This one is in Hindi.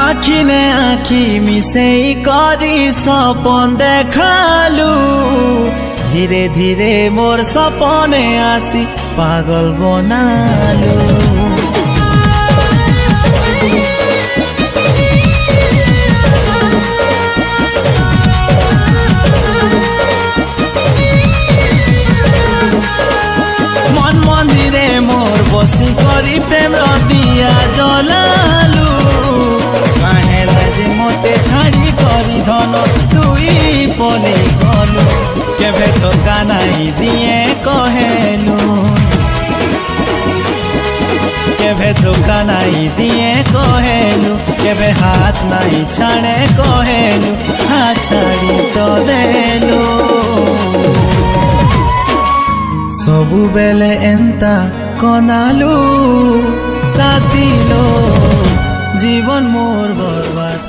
आखिने आखि मिसेई करी सपन देखालु धीरे धीरे मोर सपने आसी पागल बनालु। मन मंदिरे मोर बसी करी प्रेम दिया जलालु मते छाड़ी करी धन तुई पले गलु केबे तो कानाई दिए कहेलु केबे तो कानाई दिए कहेलु केबे हाथ नाई छाड़े कहेलु हाथ छाड़ी तो देलु सबु बेले एंता कनालु साथी लो जीवन मोर बर्बाद